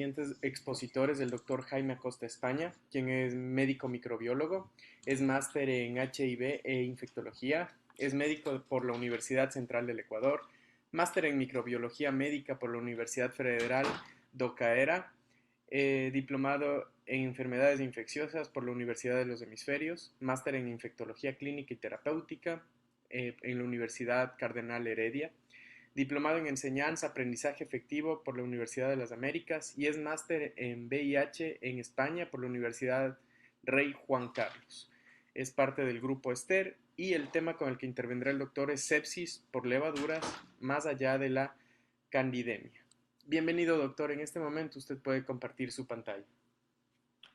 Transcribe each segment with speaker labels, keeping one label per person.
Speaker 1: siguientes expositores el doctor Jaime Acosta España, quien es médico microbiólogo, es máster en HIV e infectología, es médico por la Universidad Central del Ecuador, máster en microbiología médica por la Universidad Federal Docaera, diplomado en enfermedades infecciosas por la Universidad de los Hemisferios, máster en infectología clínica y terapéutica en la Universidad Cardenal Heredia, diplomado en enseñanza, aprendizaje efectivo por la Universidad de las Américas y es máster en VIH en España por la Universidad Rey Juan Carlos. Es parte del grupo Ester y el tema con el que intervendrá el doctor es sepsis por levaduras más allá de la candidemia. Bienvenido, doctor. En este momento usted puede compartir su pantalla.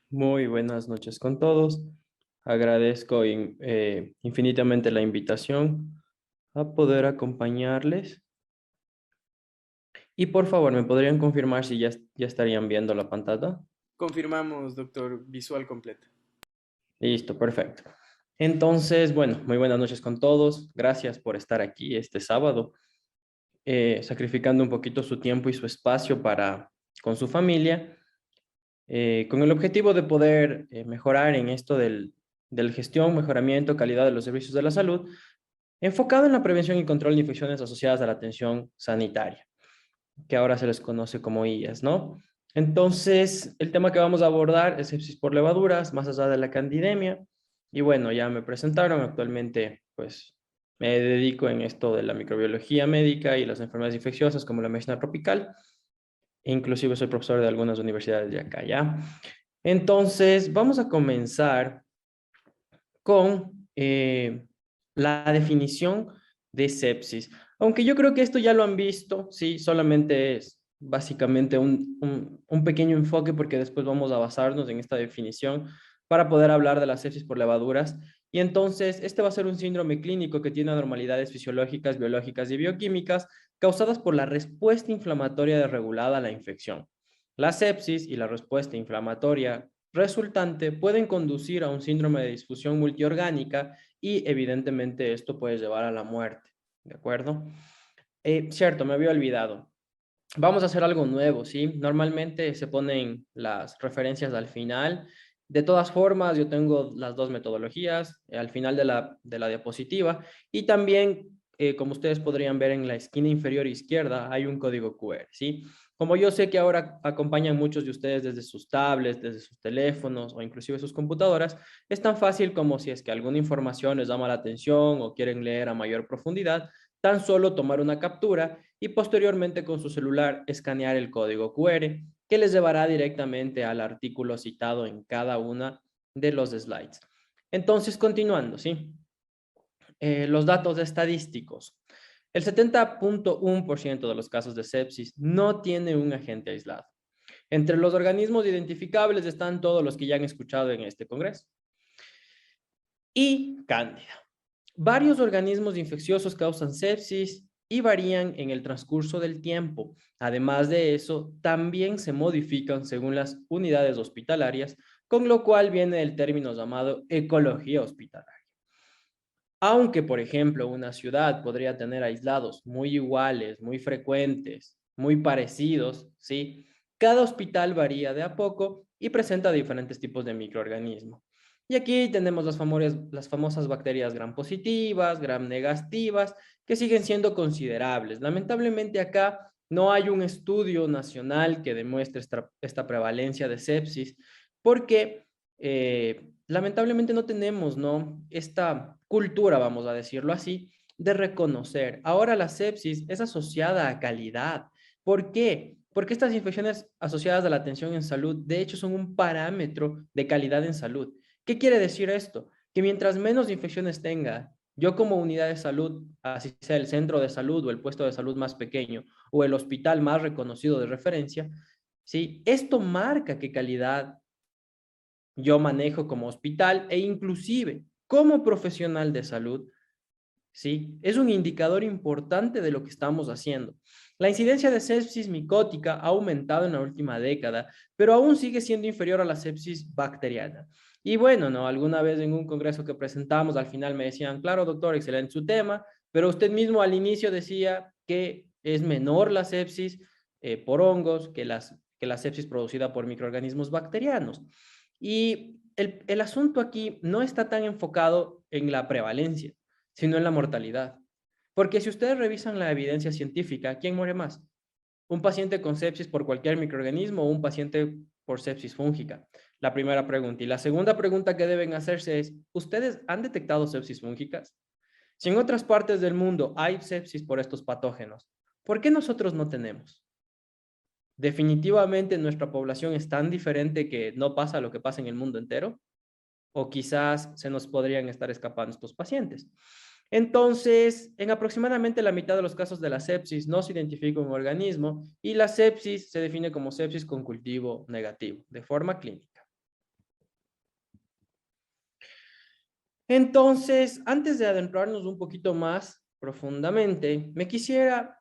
Speaker 2: Muy buenas noches con todos. Agradezco infinitamente la invitación a poder acompañarles. Y por favor, ¿me podrían confirmar si ya estarían viendo la pantalla?
Speaker 1: Confirmamos, doctor, visual completa.
Speaker 2: Listo, perfecto. Entonces, bueno, muy buenas noches con todos. Gracias por estar aquí este sábado, sacrificando un poquito su tiempo y su espacio con su familia, con el objetivo de poder mejorar en esto del gestión, mejoramiento, calidad de los servicios de la salud, enfocado en la prevención y control de infecciones asociadas a la atención sanitaria, que ahora se les conoce como IAS, ¿no? Entonces, el tema que vamos a abordar es sepsis por levaduras, más allá de la candidemia. Y bueno, ya me presentaron, actualmente pues me dedico en esto de la microbiología médica y las enfermedades infecciosas como la medicina tropical. Inclusive soy profesor de algunas universidades de acá, ¿ya? Entonces, vamos a comenzar con la definición de sepsis. Aunque yo creo que esto ya lo han visto, sí, solamente es básicamente un pequeño enfoque porque después vamos a basarnos en esta definición para poder hablar de la sepsis por levaduras. Y entonces, este va a ser un síndrome clínico que tiene anormalidades fisiológicas, biológicas y bioquímicas causadas por la respuesta inflamatoria desregulada a la infección. La sepsis y la respuesta inflamatoria resultante pueden conducir a un síndrome de disfunción multiorgánica y evidentemente esto puede llevar a la muerte, ¿de acuerdo? Cierto, me había olvidado. Vamos a hacer algo nuevo, ¿sí? Normalmente se ponen las referencias al final. De todas formas, yo tengo las dos metodologías al final de la diapositiva y también, como ustedes podrían ver en la esquina inferior izquierda, hay un código QR, ¿sí? Como yo sé que ahora acompañan muchos de ustedes desde sus tablets, desde sus teléfonos o inclusive sus computadoras, es tan fácil como si es que alguna información les llama la atención o quieren leer a mayor profundidad, tan solo tomar una captura y posteriormente con su celular escanear el código QR que les llevará directamente al artículo citado en cada una de los slides. Entonces, continuando, ¿sí? Los datos estadísticos. El 70.1% de los casos de sepsis no tiene un agente aislado. Entre los organismos identificables están todos los que ya han escuchado en este congreso. Y Cándida. Varios organismos infecciosos causan sepsis y varían en el transcurso del tiempo. Además de eso, también se modifican según las unidades hospitalarias, con lo cual viene el término llamado ecología hospitalaria. Aunque, por ejemplo, una ciudad podría tener aislados muy iguales, muy frecuentes, muy parecidos, ¿sí? Cada hospital varía de a poco y presenta diferentes tipos de microorganismos. Y aquí tenemos las famosas bacterias gram positivas, gram negativas, que siguen siendo considerables. Lamentablemente acá no hay un estudio nacional que demuestre esta prevalencia de sepsis, porque lamentablemente no tenemos, ¿no? Esta cultura, vamos a decirlo así, de reconocer. Ahora la sepsis es asociada a calidad. ¿Por qué? Porque estas infecciones asociadas a la atención en salud, de hecho, son un parámetro de calidad en salud. ¿Qué quiere decir esto? Que mientras menos infecciones tenga, yo como unidad de salud, así sea el centro de salud o el puesto de salud más pequeño o el hospital más reconocido de referencia, ¿sí? Esto marca qué calidad yo manejo como hospital e inclusive como profesional de salud, ¿sí? Es un indicador importante de lo que estamos haciendo. La incidencia de sepsis micótica ha aumentado en la última década, pero aún sigue siendo inferior a la sepsis bacteriana. Y bueno, ¿no? Alguna vez en un congreso que presentamos, al final me decían, claro, doctor, excelente su tema, pero usted mismo al inicio decía que es menor la sepsis por hongos que las que la sepsis producida por microorganismos bacterianos. Y el asunto aquí no está tan enfocado en la prevalencia, sino en la mortalidad. Porque si ustedes revisan la evidencia científica, ¿quién muere más? ¿Un paciente con sepsis por cualquier microorganismo o un paciente por sepsis fúngica? La primera pregunta. Y la segunda pregunta que deben hacerse es, ¿ustedes han detectado sepsis fúngicas? Si en otras partes del mundo hay sepsis por estos patógenos, ¿por qué nosotros no tenemos? Definitivamente nuestra población es tan diferente que no pasa lo que pasa en el mundo entero, o quizás se nos podrían estar escapando estos pacientes. Entonces, en aproximadamente la mitad de los casos de la sepsis no se identifica un organismo y la sepsis se define como sepsis con cultivo negativo, de forma clínica. Entonces, antes de adentrarnos un poquito más profundamente, me quisiera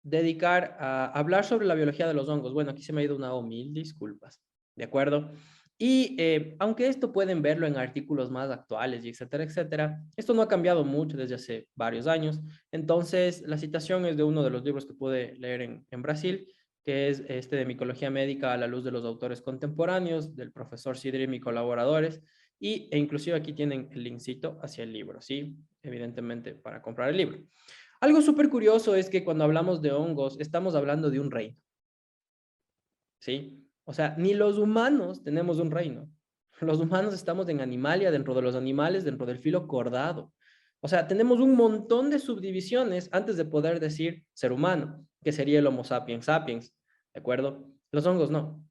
Speaker 2: dedicar a hablar sobre la biología de los hongos. Bueno, aquí se me ha ido una O, mil disculpas, ¿de acuerdo? Y aunque esto pueden verlo en artículos más actuales y etcétera, etcétera, esto no ha cambiado mucho desde hace varios años. Entonces, la citación es de uno de los libros que pude leer en Brasil, que es este de Micología Médica a la luz de los autores contemporáneos, del profesor Sidri y mis colaboradores, e inclusive aquí tienen el linkcito hacia el libro, ¿sí? Evidentemente para comprar el libro. Algo súper curioso es que cuando hablamos de hongos, estamos hablando de un reino, ¿sí? O sea, ni los humanos tenemos un reino. Los humanos estamos en Animalia, dentro de los animales, dentro del filo cordado. O sea, tenemos un montón de subdivisiones antes de poder decir ser humano, que sería el Homo sapiens sapiens, ¿de acuerdo? Los hongos no.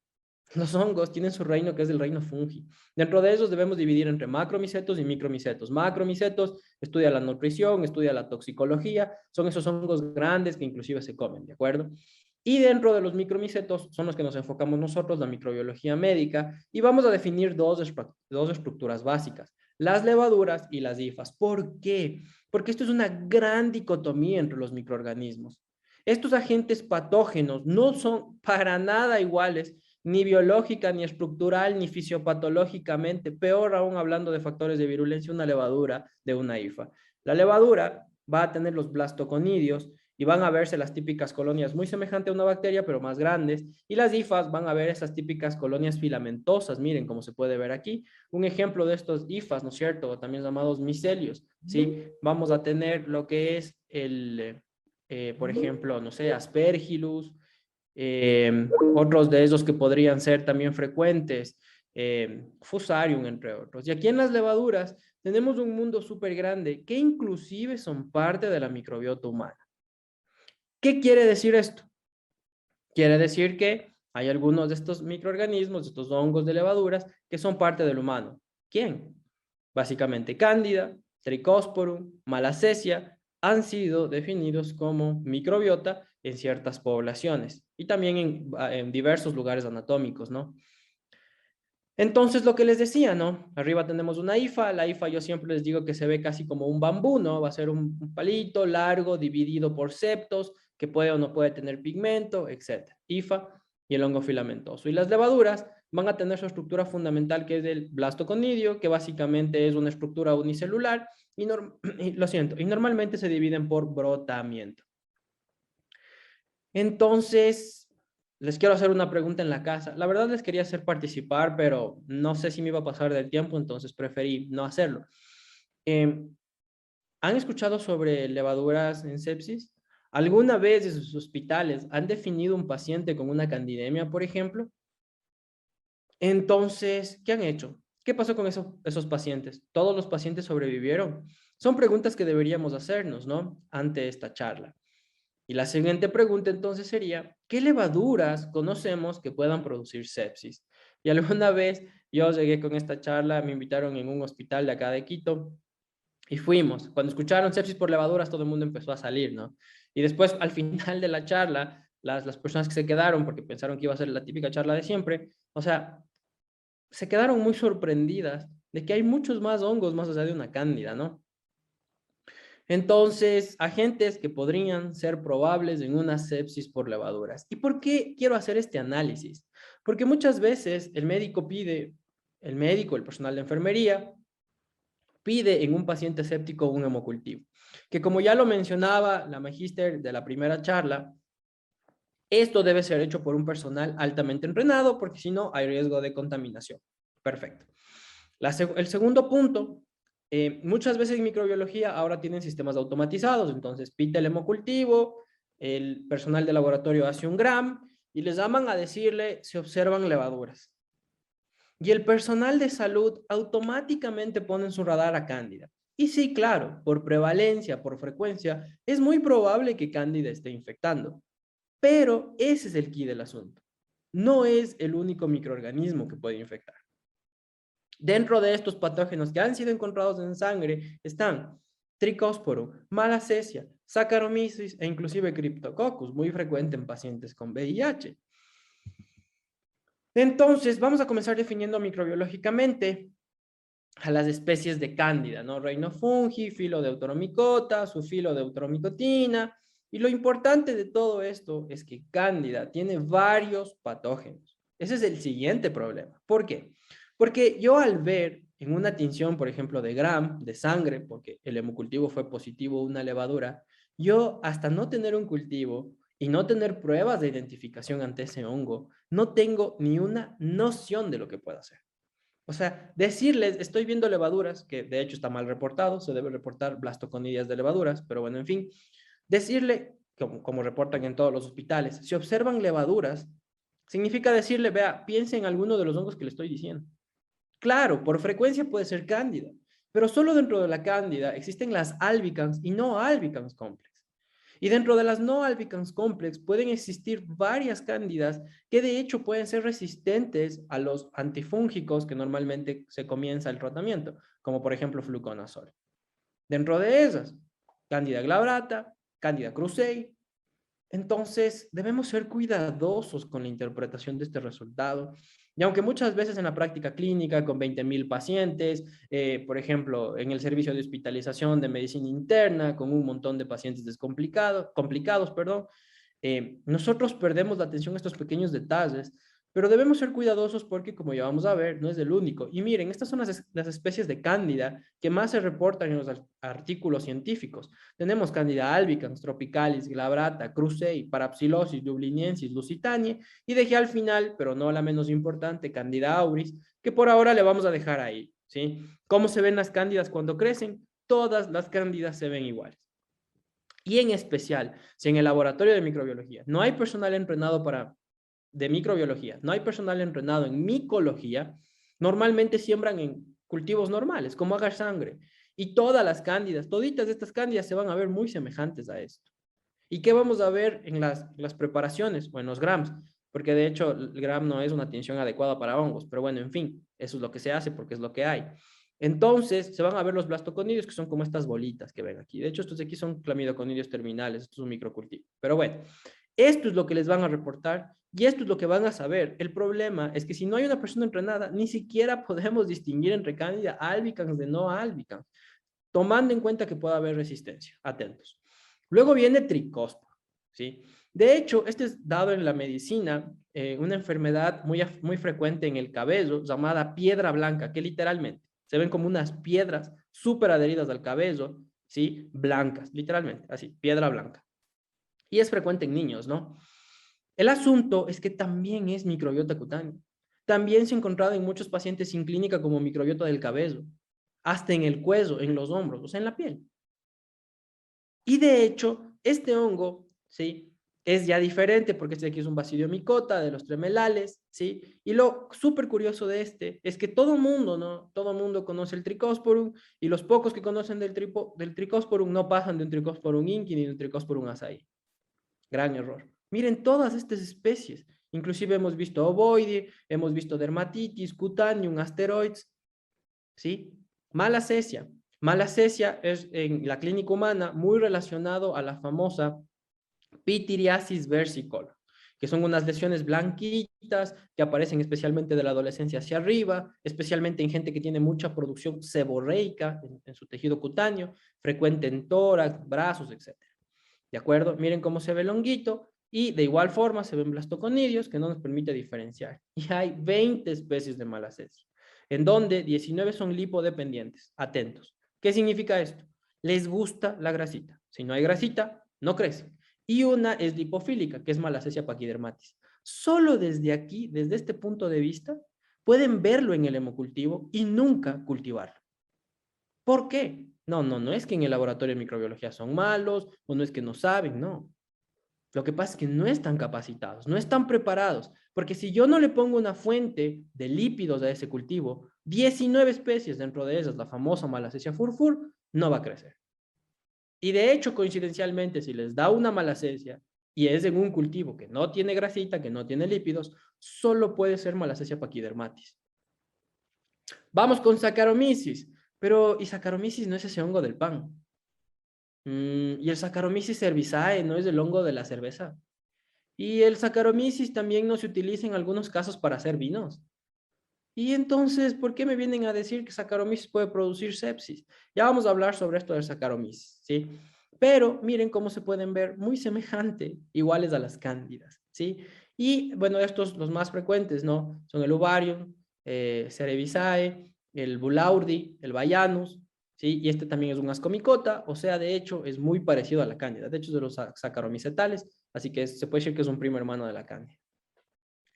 Speaker 2: Los hongos tienen su reino, que es el reino fungi. Dentro de ellos debemos dividir entre macromicetos y micromicetos. Macromicetos estudia la nutrición, estudia la toxicología, son esos hongos grandes que inclusive se comen, ¿de acuerdo? Y dentro de los micromicetos son los que nos enfocamos nosotros, la microbiología médica, y vamos a definir dos estructuras básicas, las levaduras y las hifas. ¿Por qué? Porque esto es una gran dicotomía entre los microorganismos. Estos agentes patógenos no son para nada iguales, ni biológica, ni estructural, ni fisiopatológicamente, peor aún hablando de factores de virulencia, una levadura de una hifa. La levadura va a tener los blastoconidios, y van a verse las típicas colonias muy semejantes a una bacteria, pero más grandes, y las hifas van a ver esas típicas colonias filamentosas, miren cómo se puede ver aquí. Un ejemplo de estos hifas, ¿no es cierto? También llamados micelios, ¿sí? Vamos a tener lo que es por ejemplo, no sé, Aspergillus, otros de esos que podrían ser también frecuentes, Fusarium, entre otros. Y aquí en las levaduras tenemos un mundo súper grande que inclusive son parte de la microbiota humana. ¿Qué quiere decir esto? Quiere decir que hay algunos de estos microorganismos, de estos hongos de levaduras, que son parte del humano. ¿Quién? Básicamente Cándida, Trichosporum, Malassezia, han sido definidos como microbiota en ciertas poblaciones y también en diversos lugares anatómicos, ¿no? Entonces, lo que les decía, ¿no? Arriba tenemos una hifa, la hifa yo siempre les digo que se ve casi como un bambú, ¿no? Va a ser un palito largo, dividido por septos, que puede o no puede tener pigmento, etc. Hifa y el hongo filamentoso. Y las levaduras van a tener su estructura fundamental, que es el blastoconidio, que básicamente es una estructura unicelular, y lo siento, y normalmente se dividen por brotamiento. Entonces, les quiero hacer una pregunta en la casa. La verdad les quería hacer participar, pero no sé si me iba a pasar del tiempo, entonces preferí no hacerlo. ¿Han escuchado sobre levaduras en sepsis? ¿Alguna vez en sus hospitales han definido un paciente con una candidemia, por ejemplo? Entonces, ¿qué han hecho? ¿Qué pasó con esos pacientes? ¿Todos los pacientes sobrevivieron? Son preguntas que deberíamos hacernos, ¿no? Ante esta charla. Y la siguiente pregunta entonces sería, ¿qué levaduras conocemos que puedan producir sepsis? Y alguna vez yo llegué con esta charla, me invitaron en un hospital de acá de Quito y fuimos. Cuando escucharon sepsis por levaduras, todo el mundo empezó a salir, ¿no? Y después, al final de la charla, las personas que se quedaron, porque pensaron que iba a ser la típica charla de siempre, o sea, se quedaron muy sorprendidas de que hay muchos más hongos más allá de una cándida, ¿no? Entonces, agentes que podrían ser probables en una sepsis por levaduras. ¿Y por qué quiero hacer este análisis? Porque muchas veces el médico pide, el personal de enfermería, pide en un paciente séptico un hemocultivo, que como ya lo mencionaba la magíster de la primera charla, Esto debe ser hecho por un personal altamente entrenado porque si no hay riesgo de contaminación. Perfecto. El segundo punto, muchas veces en microbiología ahora tienen sistemas automatizados, entonces pita el hemocultivo, el personal de laboratorio hace un gram y les llaman a decirle si observan levaduras. Y el personal de salud automáticamente pone en su radar a Cándida. Y sí, claro, por prevalencia, por frecuencia, es muy probable que Cándida esté infectando. Pero ese es el quid del asunto. No es el único microorganismo que puede infectar. Dentro de estos patógenos que han sido encontrados en sangre están Trichosporum, Malassezia, Saccharomyces e inclusive Cryptococcus, muy frecuente en pacientes con VIH. Entonces, vamos a comenzar definiendo microbiológicamente a las especies de Cándida, ¿no? Reino fungi, filo Deuteromycota, su filo Deuteromicotina. Y lo importante de todo esto es que Cándida tiene varios patógenos. Ese es el siguiente problema. ¿Por qué? Porque yo al ver en una tinción, por ejemplo, de Gram, de sangre, porque el hemocultivo fue positivo, una levadura, yo hasta no tener un cultivo y no tener pruebas de identificación ante ese hongo, no tengo ni una noción de lo que pueda hacer. O sea, decirles, estoy viendo levaduras, que de hecho está mal reportado, se debe reportar blastoconidias de levaduras, pero bueno, en fin, decirle, como reportan en todos los hospitales, si observan levaduras, significa decirle, vea, piense en alguno de los hongos que le estoy diciendo. Claro, por frecuencia puede ser cándida, pero solo dentro de la cándida existen las albicans y no albicans complex. Y dentro de las no albicans complex pueden existir varias cándidas que de hecho pueden ser resistentes a los antifúngicos que normalmente se comienza el tratamiento, como por ejemplo fluconazol. Dentro de esas, cándida glabrata, cándida krusei. Entonces, debemos ser cuidadosos con la interpretación de este resultado. Y aunque muchas veces en la práctica clínica con 20.000 pacientes, por ejemplo, en el servicio de hospitalización de medicina interna, con un montón de pacientes complicados, perdón, nosotros perdemos la atención a estos pequeños detalles, pero debemos ser cuidadosos porque, como ya vamos a ver, no es el único. Y miren, estas son las especies de cándida que más se reportan en los artículos científicos. Tenemos Candida albicans, tropicalis, glabrata, krusei, parapsilosis, dubliniensis, lusitania, y dejé al final, pero no la menos importante, Candida auris, que por ahora le vamos a dejar ahí, ¿sí? ¿Cómo se ven las cándidas cuando crecen? Todas las cándidas se ven iguales. Y en especial, si en el laboratorio de microbiología no hay personal entrenado de microbiología, no hay personal entrenado en micología, normalmente siembran en cultivos normales, como agar sangre. Y todas las cándidas, toditas estas cándidas se van a ver muy semejantes a esto. ¿Y qué vamos a ver en las preparaciones o en los grams? Porque de hecho el gram no es una tinción adecuada para hongos, pero bueno, en fin, eso es lo que se hace porque es lo que hay. Entonces se van a ver los blastoconidios que son como estas bolitas que ven aquí. De hecho, estos de aquí son clamidoconidios terminales, esto es un microcultivo. Pero bueno, esto es lo que les van a reportar y esto es lo que van a saber. El problema es que si no hay una persona entrenada, ni siquiera podemos distinguir entre cándida albicans de no albicans, tomando en cuenta que puede haber resistencia. Atentos. Luego viene tricósporo, ¿sí? De hecho, este es dado en la medicina, una enfermedad muy frecuente en el cabello llamada piedra blanca, que literalmente se ven como unas piedras súper adheridas al cabello, ¿sí? Blancas, literalmente, así, piedra blanca. Y es frecuente en niños, ¿no? El asunto es que también es microbiota cutánea. También se ha encontrado en muchos pacientes sin clínica como microbiota del cabello, hasta en el cuello, en los hombros, o sea, en la piel. Y de hecho, este hongo, ¿sí? Es ya diferente porque este de aquí es un basidiomicota de los tremelales, ¿sí? Y lo súper curioso de este es que todo mundo, ¿no? Todo mundo conoce el Trichosporum y los pocos que conocen del Trichosporum no pasan de un Trichosporum inqui ni de un Trichosporum acai. Gran error. Miren todas estas especies. Inclusive hemos visto ovoide, hemos visto dermatitis, cutaneum, asteroides, ¿sí? Malacesia. Malacesia es en la clínica humana muy relacionado a la famosa pityriasis versicolor, que son unas lesiones blanquitas que aparecen especialmente de la adolescencia hacia arriba, especialmente en gente que tiene mucha producción seborreica en su tejido cutáneo, frecuente en tórax, brazos, etc. ¿De acuerdo? Miren cómo se ve el honguito y de igual forma se ven blastoconidios que no nos permite diferenciar. Y hay 20 especies de malacesia, en donde 19 son lipodependientes. Atentos. ¿Qué significa esto? Les gusta la grasita. Si no hay grasita, no crece. y una es lipofílica, que es malacesia paquidermatis. Solo desde aquí, desde este punto de vista, pueden verlo en el hemocultivo y nunca cultivarlo. ¿Por qué? No es que en el laboratorio de microbiología son malos o no es que no saben, no. Lo que pasa es que no están capacitados, no están preparados, porque si yo no le pongo una fuente de lípidos a ese cultivo, 19 especies dentro de ellas, la famosa malacesia furfur, no va a crecer. Y de hecho, coincidencialmente, si les da una malacesia y es en un cultivo que no tiene grasita, que no tiene lípidos, solo puede ser malacesia paquidermatis. Vamos con Saccharomyces, pero ¿y Saccharomyces no es ese hongo del pan? Y el Saccharomyces cerevisiae no es el hongo de la cerveza. Y el Saccharomyces también no se utiliza en algunos casos para hacer vinos. Y entonces, ¿por qué me vienen a decir que Saccharomyces puede producir sepsis? Ya vamos a hablar sobre esto del Saccharomyces, ¿sí? Pero miren cómo se pueden ver muy semejante, iguales a las cándidas, ¿sí? Y bueno, estos los más frecuentes, ¿no? Son el Uvarium, Cerevisiae, el Bulaurdi, el Bayanus, ¿sí? Y este también es un ascomicota, o sea, de hecho, es muy parecido a la cándida. De hecho, es de los Saccharomycetales, así que se puede decir que es un primo hermano de la cándida.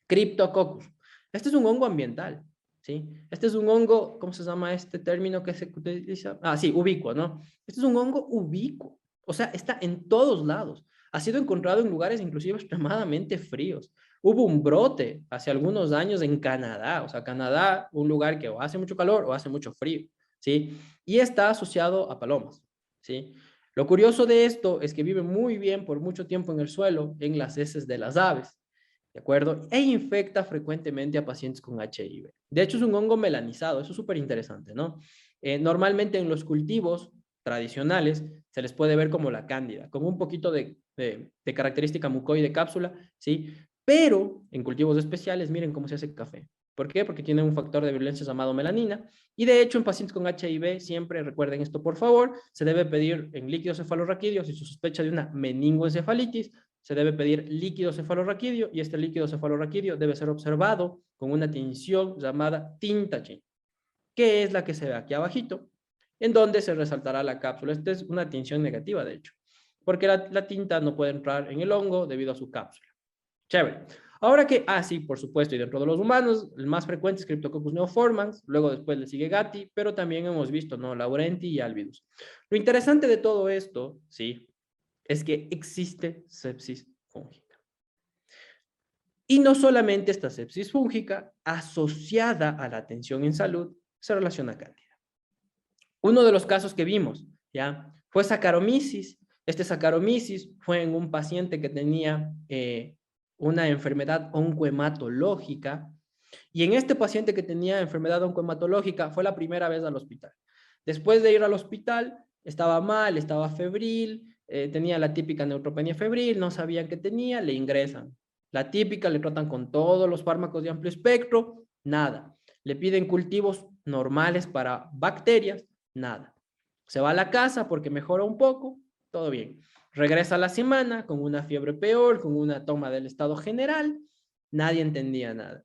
Speaker 2: Cryptococcus. Este es un hongo ambiental, ¿sí? Este es un hongo, ¿cómo se llama este término que se utiliza? Ah, sí, ubicuo, ¿no? Este es un hongo ubicuo, o sea, está en todos lados. Ha sido encontrado en lugares inclusive extremadamente fríos. Hubo un brote hace algunos años en Canadá, o sea, Canadá, un lugar que o hace mucho calor o hace mucho frío, ¿sí? Y está asociado a palomas, ¿sí? Lo curioso de esto es que vive muy bien por mucho tiempo en el suelo, en las heces de las aves. ¿De acuerdo? E infecta frecuentemente a pacientes con HIV. De hecho, es un hongo melanizado, eso es súper interesante, ¿no? Normalmente en los cultivos tradicionales se les puede ver como la cándida, como un poquito de característica mucoide cápsula, ¿sí? Pero en cultivos especiales, miren cómo se hace café. ¿Por qué? Porque tiene un factor de virulencia llamado melanina. Y de hecho, en pacientes con HIV, siempre recuerden esto, por favor, se debe pedir en líquido cefalorraquídeo si se sospecha de una meningoencefalitis, se debe pedir líquido cefalorraquídeo y este líquido cefalorraquídeo debe ser observado con una tinción llamada Tintagel, que es la que se ve aquí abajito, en donde se resaltará la cápsula. Esta es una tinción negativa, de hecho, porque la tinta no puede entrar en el hongo debido a su cápsula. Chévere. Ahora que, sí, por supuesto, y dentro de los humanos, el más frecuente es Cryptococcus neoformans, luego después le sigue Gatti, pero también hemos visto, ¿no? Laurenti y Albidus. Lo interesante de todo esto, sí, es que existe sepsis fúngica. Y no solamente esta sepsis fúngica asociada a la atención en salud se relaciona a cándida. Uno de los casos que vimos, ¿ya? Fue Saccharomyces. Este Saccharomyces fue en un paciente que tenía una enfermedad oncohematológica, y en este paciente que tenía enfermedad oncohematológica fue la primera vez al hospital. Después de ir al hospital, estaba mal, estaba febril, tenía la típica neutropenia febril, no sabían qué tenía, le ingresan. La típica, le tratan con todos los fármacos de amplio espectro, nada. Le piden cultivos normales para bacterias, nada. Se va a la casa porque mejora un poco, todo bien. Regresa a la semana con una fiebre peor, con una toma del estado general, nadie entendía nada.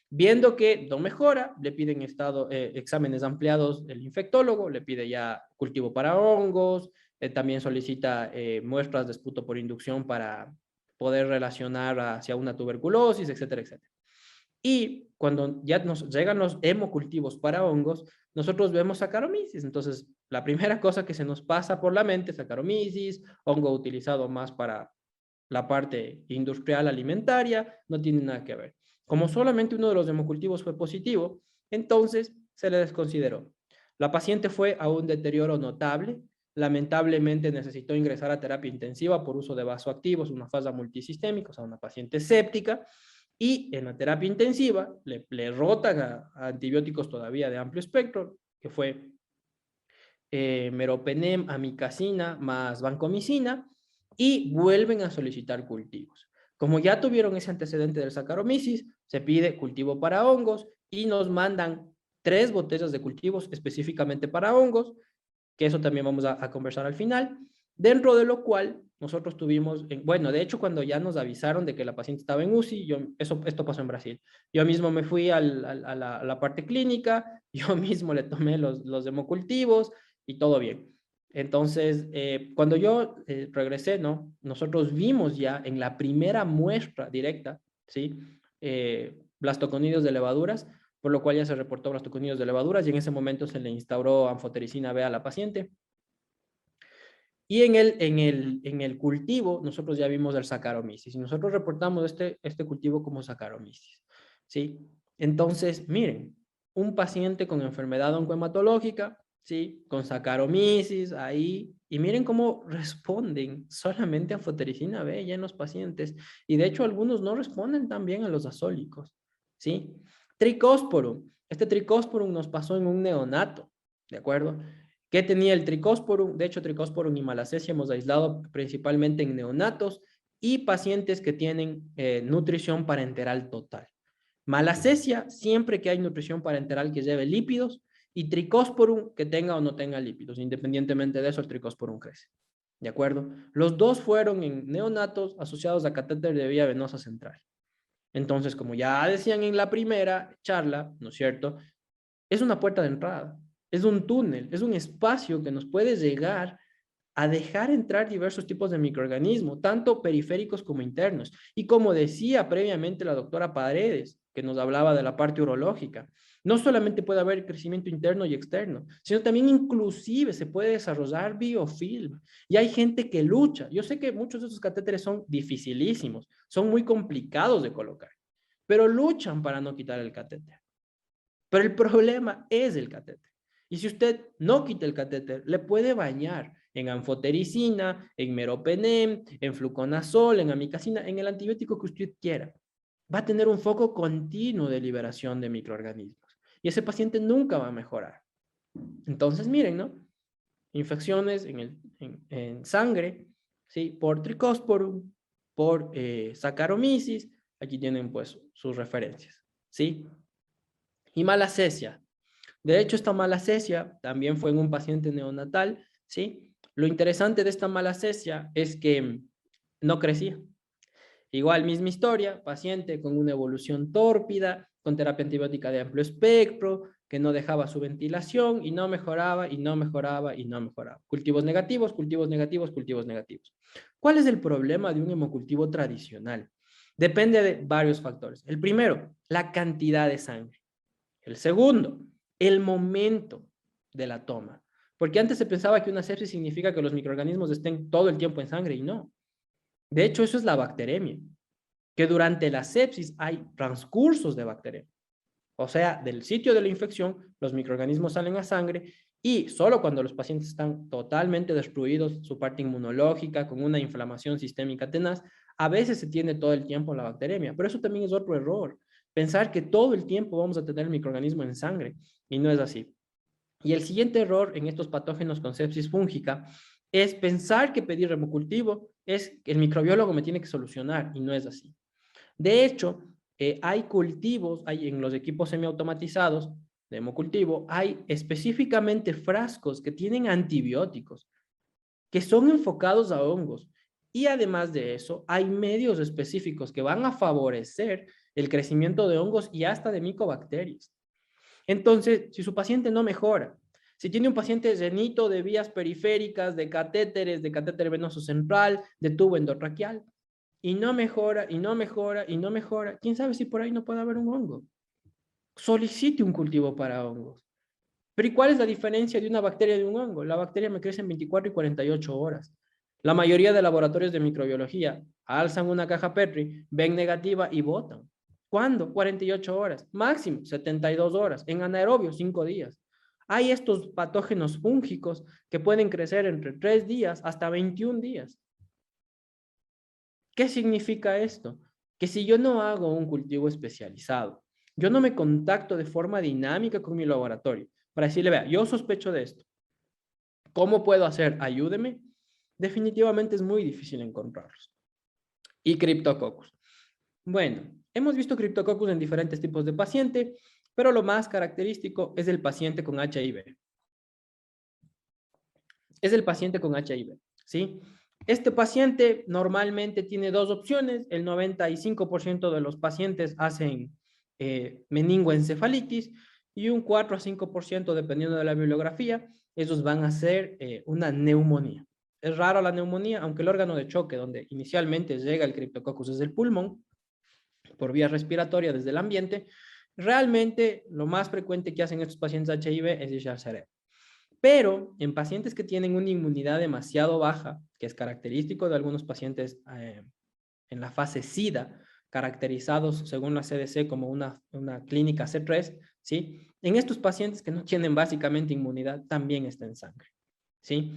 Speaker 2: Viendo que no mejora, le piden exámenes ampliados el infectólogo, le pide ya cultivo para hongos, también solicita muestras de esputo por inducción para poder relacionar hacia una tuberculosis, etcétera, etcétera. Y cuando ya nos llegan los hemocultivos para hongos, nosotros vemos Saccharomyces. Entonces, la primera cosa que se nos pasa por la mente es Saccharomyces, hongo utilizado más para la parte industrial alimentaria, no tiene nada que ver. Como solamente uno de los hemocultivos fue positivo, entonces se le desconsideró. La paciente fue a un deterioro notable, lamentablemente necesitó ingresar a terapia intensiva por uso de vasoactivos, una fase multisistémica, o sea, una paciente séptica, y en la terapia intensiva le rotan a antibióticos todavía de amplio espectro, que fue meropenem, amikacina más vancomicina, y vuelven a solicitar cultivos. Como ya tuvieron ese antecedente del Saccharomyces, se pide cultivo para hongos y nos mandan 3 botellas de cultivos específicamente para hongos, que eso también vamos a conversar al final, dentro de lo cual nosotros tuvimos, bueno, de hecho cuando ya nos avisaron de que la paciente estaba en UCI, esto pasó en Brasil, yo mismo me fui a la parte clínica, yo mismo le tomé los hemocultivos y todo bien. Entonces, cuando yo regresé, ¿no? Nosotros vimos ya en la primera muestra directa, ¿sí? Blastoconidios de levaduras, por lo cual ya se reportó blastoconidios de levaduras y en ese momento se le instauró anfotericina B a la paciente. Y en el cultivo, nosotros ya vimos el Saccharomyces y nosotros reportamos este cultivo como Saccharomyces, ¿sí? Entonces, miren, un paciente con enfermedad oncohematológica, ¿sí? Con Saccharomyces ahí, y miren cómo responden solamente a anfotericina B ya en los pacientes, y de hecho algunos no responden tan bien a los azólicos, ¿sí? Tricósporum, este tricósporum nos pasó en un neonato, ¿de acuerdo? ¿Qué tenía el tricósporum? De hecho, tricósporum y malacesia hemos aislado principalmente en neonatos y pacientes que tienen nutrición parenteral total. Malacesia, siempre que hay nutrición parenteral que lleve lípidos, y tricósporum que tenga o no tenga lípidos. Independientemente de eso, el tricósporum crece. ¿De acuerdo? Los dos fueron en neonatos asociados a catéter de vía venosa central. Entonces, como ya decían en la primera charla, ¿no es cierto? Es una puerta de entrada, es un túnel, es un espacio que nos puede llegar a dejar entrar diversos tipos de microorganismos, tanto periféricos como internos. Y como decía previamente la doctora Paredes, que nos hablaba de la parte urológica, no solamente puede haber crecimiento interno y externo, sino también inclusive se puede desarrollar biofilm. Y hay gente que lucha. Yo sé que muchos de esos catéteres son dificilísimos, son muy complicados de colocar, pero luchan para no quitar el catéter. Pero el problema es el catéter. Y si usted no quita el catéter, le puede bañar en anfotericina, en meropenem, en fluconazol, en amicacina, en el antibiótico que usted quiera. Va a tener un foco continuo de liberación de microorganismos. Y ese paciente nunca va a mejorar. Entonces, miren, ¿no? Infecciones en sangre, ¿sí? Por tricósporum, por Saccharomyces. Aquí tienen, pues, sus referencias, ¿sí? Y malacesia. De hecho, esta malacesia también fue en un paciente neonatal, ¿sí? Lo interesante de esta malacesia es que no crecía. Igual, misma historia, paciente con una evolución tórpida, con terapia antibiótica de amplio espectro, que no dejaba su ventilación y no mejoraba, y no mejoraba, y no mejoraba. Cultivos negativos, cultivos negativos, cultivos negativos. ¿Cuál es el problema de un hemocultivo tradicional? Depende de varios factores. El primero, la cantidad de sangre. El segundo, el momento de la toma. Porque antes se pensaba que una sepsis significa que los microorganismos estén todo el tiempo en sangre y no. De hecho, eso es la bacteremia, que durante la sepsis hay transcursos de bacteremia. O sea, del sitio de la infección, los microorganismos salen a sangre y solo cuando los pacientes están totalmente destruidos, su parte inmunológica, con una inflamación sistémica tenaz, a veces se tiene todo el tiempo la bacteremia. Pero eso también es otro error. Pensar que todo el tiempo vamos a tener el microorganismo en sangre y no es así. Y el siguiente error en estos patógenos con sepsis fúngica es pensar que pedir remocultivo es que el microbiólogo me tiene que solucionar y no es así. De hecho, hay cultivos, hay en los equipos semiautomatizados de hemocultivo, hay específicamente frascos que tienen antibióticos, que son enfocados a hongos. Y además de eso, hay medios específicos que van a favorecer el crecimiento de hongos y hasta de micobacterias. Entonces, si su paciente no mejora, si tiene un paciente llenito de vías periféricas, de catéteres, de catéter venoso central, de tubo endotraqueal, y no mejora, y no mejora, y no mejora, quién sabe si por ahí no puede haber un hongo. Solicite un cultivo para hongos. Pero ¿y cuál es la diferencia de una bacteria de un hongo? La bacteria me crece en 24 y 48 horas. La mayoría de laboratorios de microbiología alzan una caja Petri, ven negativa y botan. ¿Cuándo? 48 horas. Máximo 72 horas. En anaerobio, 5 días. Hay estos patógenos fúngicos que pueden crecer entre 3 días hasta 21 días. ¿Qué significa esto? Que si yo no hago un cultivo especializado, yo no me contacto de forma dinámica con mi laboratorio para decirle, vea, yo sospecho de esto. ¿Cómo puedo hacer? Ayúdeme. Definitivamente es muy difícil encontrarlos. Y Cryptococcus. Bueno, hemos visto Cryptococcus en diferentes tipos de paciente, pero lo más característico es el paciente con HIV. Es el paciente con HIV, ¿sí? Este paciente normalmente tiene dos opciones. El 95% de los pacientes hacen meningoencefalitis y un 4 a 5%, dependiendo de la bibliografía, esos van a ser una neumonía. Es raro la neumonía, aunque el órgano de choque donde inicialmente llega el Cryptococcus es el pulmón, por vía respiratoria desde el ambiente, realmente lo más frecuente que hacen estos pacientes HIV es irse al cerebro. Pero en pacientes que tienen una inmunidad demasiado baja, que es característico de algunos pacientes en la fase SIDA, caracterizados según la CDC como una clínica C3, ¿sí? En estos pacientes que no tienen básicamente inmunidad, también está en sangre, ¿sí?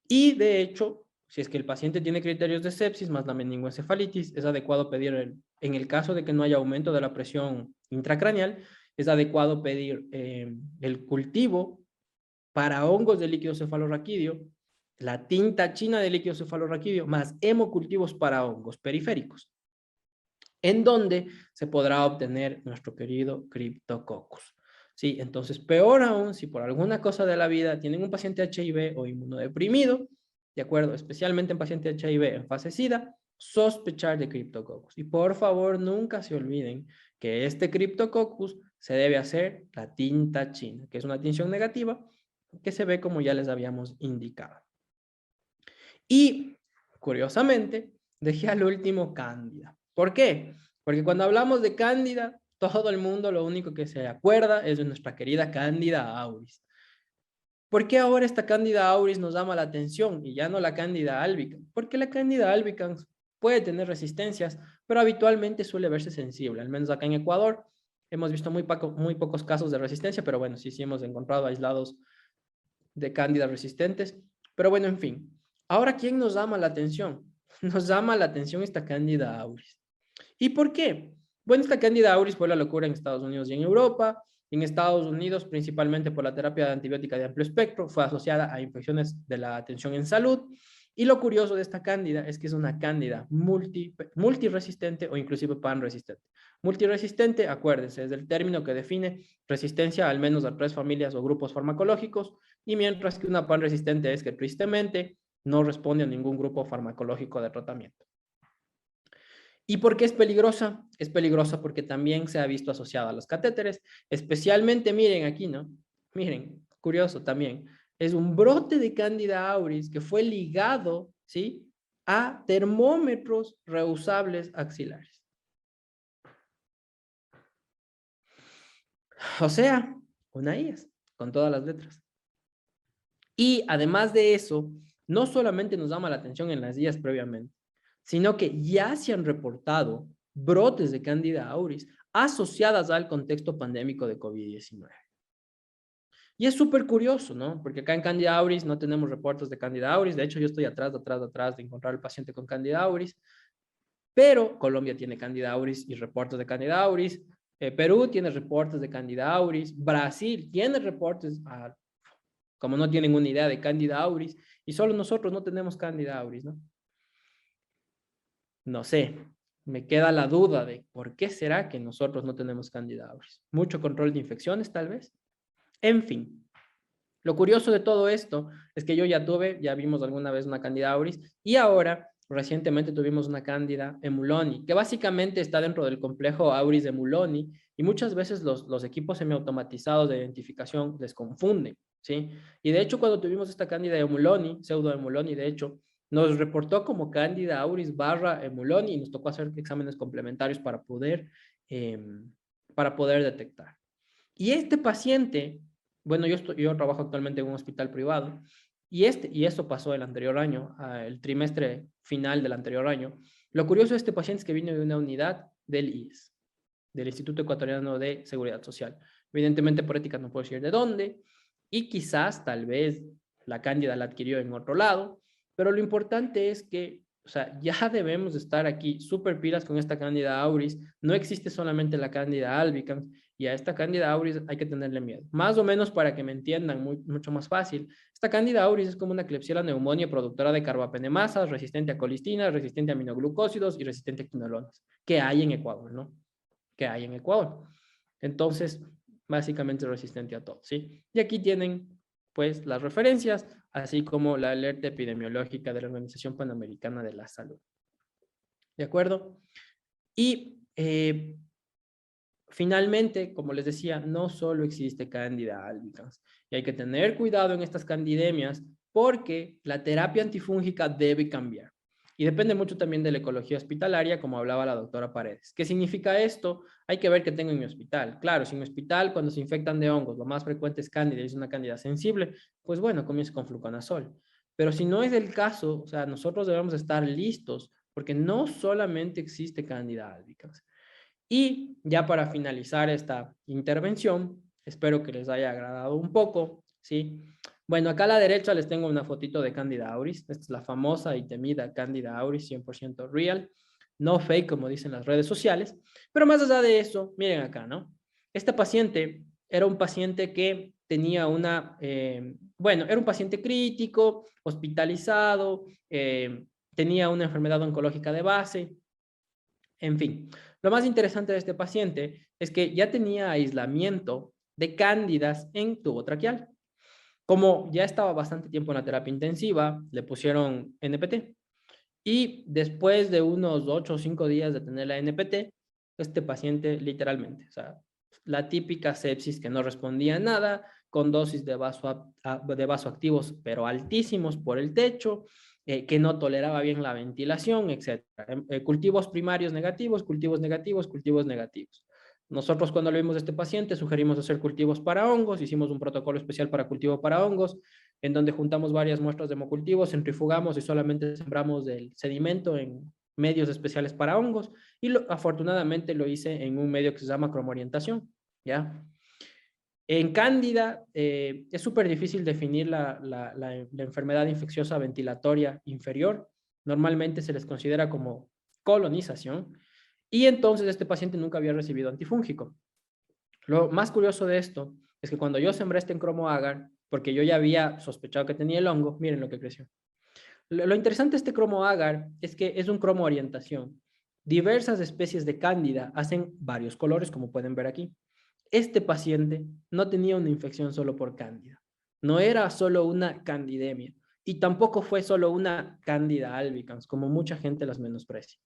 Speaker 2: Y de hecho, si es que el paciente tiene criterios de sepsis más la meningoencefalitis, es adecuado pedir, en el caso de que no haya aumento de la presión intracraneal, es adecuado pedir el cultivo para hongos de líquido cefalorraquídeo, la tinta china de líquido cefalorraquídeo, más hemocultivos para hongos periféricos, en donde se podrá obtener nuestro querido Cryptococcus. Sí, entonces, peor aún, si por alguna cosa de la vida tienen un paciente HIV o inmunodeprimido, de acuerdo, especialmente en paciente HIV en fase SIDA, sospechar de Cryptococcus. Y por favor, nunca se olviden que este Cryptococcus se debe hacer la tinta china, que es una tinción negativa, que se ve como ya les habíamos indicado. Y, curiosamente, dejé al último Cándida. ¿Por qué? Porque cuando hablamos de Cándida, todo el mundo lo único que se acuerda es de nuestra querida Cándida auris. ¿Por qué ahora esta Cándida auris nos llama la atención y ya no la Cándida albicans? Porque la Cándida albicans puede tener resistencias, pero habitualmente suele verse sensible, al menos acá en Ecuador. Hemos visto muy pocos casos de resistencia, pero bueno, sí hemos encontrado aislados de Cándida resistentes. Pero bueno, en fin. Ahora, ¿quién nos llama la atención? Nos llama la atención esta Cándida auris. ¿Y por qué? Bueno, esta Cándida auris fue la locura en Estados Unidos y en Europa. En Estados Unidos, principalmente por la terapia antibiótica de amplio espectro, fue asociada a infecciones de la atención en salud. Y lo curioso de esta cándida es que es una cándida multiresistente o inclusive pan-resistente. Multiresistente, acuérdense, es el término que define resistencia al menos a 3 familias o grupos farmacológicos, y mientras que una pan-resistente es que tristemente no responde a ningún grupo farmacológico de tratamiento. ¿Y por qué es peligrosa? Es peligrosa porque también se ha visto asociada a los catéteres, especialmente, miren aquí, ¿no? Miren, curioso también, es un brote de Cándida auris que fue ligado, ¿sí?, a termómetros reusables axilares. O sea, una IAS, con todas las letras. Y además de eso, no solamente nos llama la atención en las IAS previamente, sino que ya se han reportado brotes de Cándida auris asociadas al contexto pandémico de COVID-19. Y es súper curioso, ¿no? Porque acá en Cándida auris no tenemos reportes de Cándida auris. De hecho, yo estoy atrás de encontrar al paciente con Cándida auris. Pero Colombia tiene Cándida auris y reportes de Cándida auris. Perú tiene reportes de Cándida auris. Brasil tiene reportes, como no tienen una idea de Cándida auris. Y solo nosotros no tenemos Cándida auris, ¿no? No sé, me queda la duda de por qué será que nosotros no tenemos Cándida auris. Mucho control de infecciones, tal vez. En fin, lo curioso de todo esto es que yo ya vimos alguna vez una Cándida auris, y ahora, recientemente tuvimos una Cándida emuloni, que básicamente está dentro del complejo auris de emuloni, y muchas veces los equipos semiautomatizados de identificación les confunden, ¿sí? Y de hecho, cuando tuvimos esta Cándida emuloni, pseudo emuloni, de hecho, nos reportó como Cándida auris barra emuloni, y nos tocó hacer exámenes complementarios eh, para poder detectar. Y este paciente, bueno, yo trabajo actualmente en un hospital privado, y eso pasó el anterior año, el trimestre final del anterior año. Lo curioso de este paciente es que vino de una unidad del IES, del Instituto Ecuatoriano de Seguridad Social. Evidentemente, por ética no puedo decir de dónde, y quizás, tal vez, la cándida la adquirió en otro lado, pero lo importante es que, o sea, ya debemos estar aquí súper pilas con esta cándida auris. No existe solamente la cándida albicans, y a esta cándida auris hay que tenerle miedo. Más o menos para que me entiendan mucho más fácil. Esta cándida auris es como una Klebsiella pneumoniae productora de carbapenemasas, resistente a colistina, resistente a aminoglucósidos y resistente a quinolonas, que hay en Ecuador, ¿no? Que hay en Ecuador. Entonces, básicamente resistente a todo, ¿sí? Y aquí tienen, pues, las referencias, así como la alerta epidemiológica de la Organización Panamericana de la Salud. ¿De acuerdo? Y Finalmente, como les decía, no solo existe Candida albicans y hay que tener cuidado en estas candidemias porque la terapia antifúngica debe cambiar. Y depende mucho también de la ecología hospitalaria, como hablaba la doctora Paredes. ¿Qué significa esto? Hay que ver qué tengo en mi hospital. Claro, si en mi hospital, cuando se infectan de hongos, lo más frecuente es cándida y es una cándida sensible, pues bueno, comienzo con fluconazol. Pero si no es el caso, o sea, nosotros debemos estar listos porque no solamente existe Candida albicans. Y ya para finalizar esta intervención, espero que les haya agradado un poco, ¿sí? Bueno, acá a la derecha les tengo una fotito de Candida auris. Esta es la famosa y temida Candida auris, 100% real, no fake, como dicen las redes sociales. Pero más allá de eso, miren acá, ¿no? Este paciente era un paciente que tenía bueno, era un paciente crítico, hospitalizado, tenía una enfermedad oncológica de base, en fin. Lo más interesante de este paciente es que ya tenía aislamiento de cándidas en tubo traqueal. Como ya estaba bastante tiempo en la terapia intensiva, le pusieron NPT. Y después de unos 8 o 5 días de tener la NPT, este paciente literalmente, o sea, la típica sepsis que no respondía a nada, con dosis de vasoactivos, pero altísimos por el techo, que no toleraba bien la ventilación, etcétera. Cultivos primarios negativos, cultivos negativos, cultivos negativos. Nosotros cuando le vimos a este paciente sugerimos hacer cultivos para hongos, hicimos un protocolo especial para cultivo para hongos, en donde juntamos varias muestras de hemocultivos, centrifugamos y solamente sembramos del sedimento en medios especiales para hongos, y afortunadamente lo hice en un medio que se llama cromoorientación, ¿ya? En Cándida es súper difícil definir la enfermedad infecciosa ventilatoria inferior. Normalmente se les considera como colonización y entonces este paciente nunca había recibido antifúngico. Lo más curioso de esto es que cuando yo sembré este en cromo agar, porque yo ya había sospechado que tenía el hongo, miren lo que creció. Lo interesante de este cromo agar es que es un cromo orientación. Diversas especies de cándida hacen varios colores, como pueden ver aquí. Este paciente no tenía una infección solo por cándida. No era solo una candidemia y tampoco fue solo una cándida albicans, como mucha gente las menosprecia.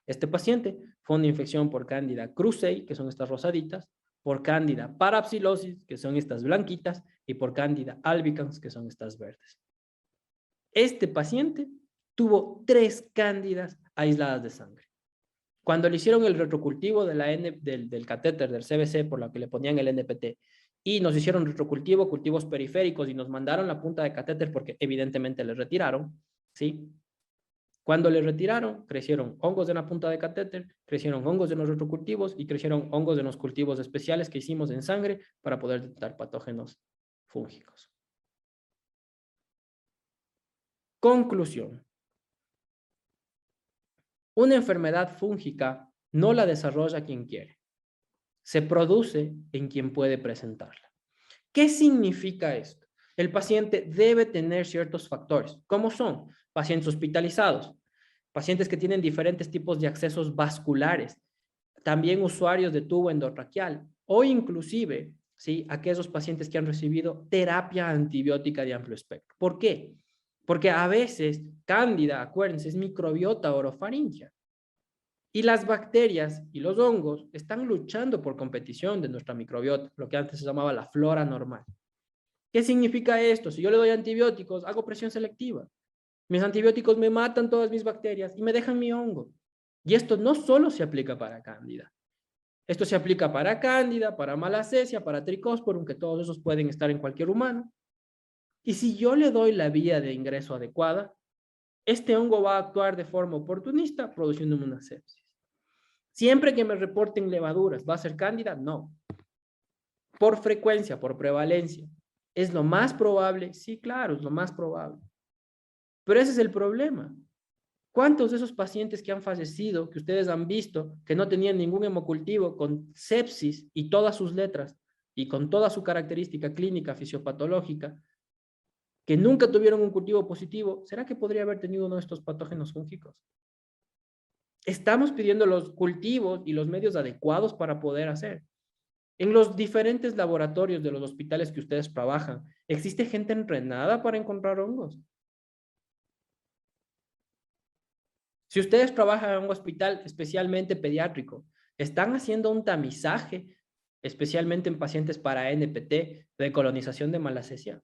Speaker 2: Este paciente fue una infección por cándida krusei, que son estas rosaditas, por cándida parapsilosis, que son estas blanquitas, y por cándida albicans, que son estas verdes. Este paciente tuvo 3 cándidas aisladas de sangre. Cuando le hicieron el retrocultivo del catéter del CBC, por lo que le ponían el NPT, y nos hicieron retrocultivo, cultivos periféricos, y nos mandaron la punta de catéter porque evidentemente le retiraron, ¿sí? Cuando le retiraron, crecieron hongos de la punta de catéter, crecieron hongos de los retrocultivos y crecieron hongos de los cultivos especiales que hicimos en sangre para poder detectar patógenos fúngicos. Conclusión. Una enfermedad fúngica no la desarrolla quien quiere. Se produce en quien puede presentarla. ¿Qué significa esto? El paciente debe tener ciertos factores. ¿Cómo son? Pacientes hospitalizados, pacientes que tienen diferentes tipos de accesos vasculares, también usuarios de tubo endotraqueal o inclusive, ¿sí?, aquellos pacientes que han recibido terapia antibiótica de amplio espectro. ¿Por qué? Porque a veces cándida, acuérdense, es microbiota orofaringia. Y las bacterias y los hongos están luchando por competición de nuestra microbiota, lo que antes se llamaba la flora normal. ¿Qué significa esto? Si yo le doy antibióticos, hago presión selectiva. Mis antibióticos me matan todas mis bacterias y me dejan mi hongo. Y esto no solo se aplica para cándida. Esto se aplica para cándida, para malacesia, para tricosporum, que todos esos pueden estar en cualquier humano. Y si yo le doy la vía de ingreso adecuada, este hongo va a actuar de forma oportunista, produciéndome una sepsis. Siempre que me reporten levaduras, ¿va a ser cándida? No. Por frecuencia, por prevalencia. ¿Es lo más probable? Sí, claro, es lo más probable. Pero ese es el problema. ¿Cuántos de esos pacientes que han fallecido, que ustedes han visto, que no tenían ningún hemocultivo con sepsis y todas sus letras y con toda su característica clínica fisiopatológica, que nunca tuvieron un cultivo positivo, ¿será que podría haber tenido uno de estos patógenos fúngicos? Estamos pidiendo los cultivos y los medios adecuados para poder hacer. En los diferentes laboratorios de los hospitales que ustedes trabajan, ¿existe gente entrenada para encontrar hongos? Si ustedes trabajan en un hospital especialmente pediátrico, ¿Están haciendo un tamizaje, especialmente en pacientes para NPT, de colonización de malacesia?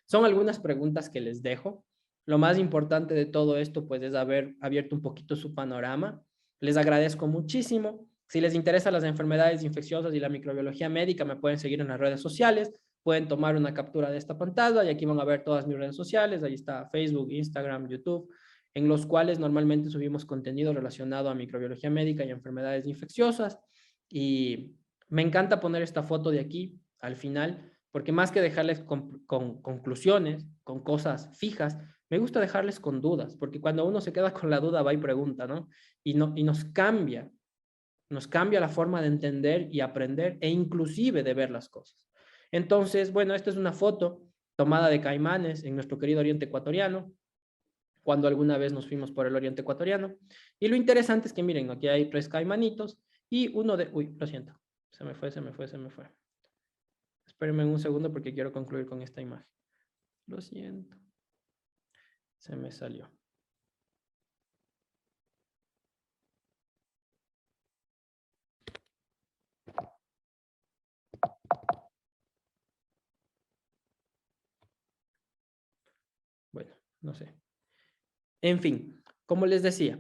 Speaker 2: Son algunas preguntas que les dejo. Lo más importante de todo esto, pues, es haber abierto un poquito su panorama. Les agradezco muchísimo. Si les interesan las enfermedades infecciosas y la microbiología médica, me pueden seguir en las redes sociales. Pueden tomar una captura de esta pantalla y aquí van a ver todas mis redes sociales. Ahí está Facebook, Instagram, YouTube, en los cuales normalmente subimos contenido relacionado a microbiología médica y enfermedades infecciosas. Y me encanta poner esta foto de aquí al final porque más que dejarles con conclusiones, con cosas fijas, me gusta dejarles con dudas, porque cuando uno se queda con la duda va y pregunta, ¿no? Y nos cambia la forma de entender y aprender e inclusive de ver las cosas. Entonces, bueno, esta es una foto tomada de caimanes en nuestro querido Oriente Ecuatoriano, cuando alguna vez nos fuimos por el Oriente Ecuatoriano. Y lo interesante es que miren, aquí hay 3 caimanitos y uno de... Uy, lo siento, se me fue. Espérenme un segundo porque quiero concluir con esta imagen. Lo siento. Se me salió. Bueno, no sé. En fin, como les decía,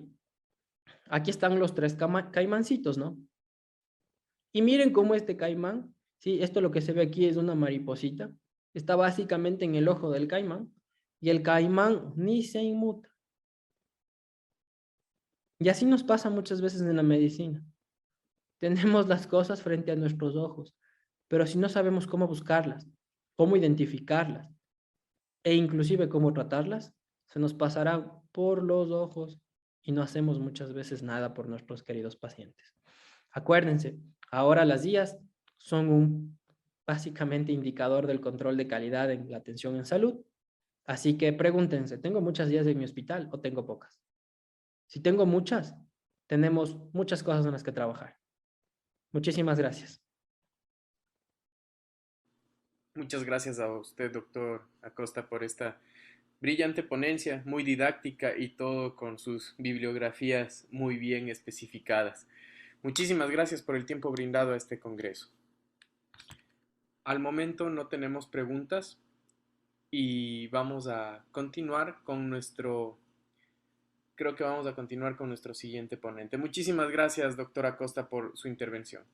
Speaker 2: aquí están los 3 caimancitos, ¿no? Y miren cómo este caimán, sí, esto lo que se ve aquí es una mariposita, está básicamente en el ojo del caimán y el caimán ni se inmuta. Y así nos pasa muchas veces en la medicina. Tenemos las cosas frente a nuestros ojos, pero si no sabemos cómo buscarlas, cómo identificarlas e inclusive cómo tratarlas, se nos pasará por los ojos y no hacemos muchas veces nada por nuestros queridos pacientes. Acuérdense, ahora las guías son un básicamente indicador del control de calidad en la atención en salud. Así que pregúntense, ¿tengo muchas guías en mi hospital o tengo pocas? Si tengo muchas, tenemos muchas cosas en las que trabajar. Muchísimas gracias.
Speaker 1: Muchas gracias a usted, doctor Acosta, por esta brillante ponencia, muy didáctica y todo con sus bibliografías muy bien especificadas. Muchísimas gracias por el tiempo brindado a este congreso. Al momento no tenemos preguntas y vamos a continuar con creo que vamos a continuar con nuestro siguiente ponente. Muchísimas gracias, doctor Acosta, por su intervención.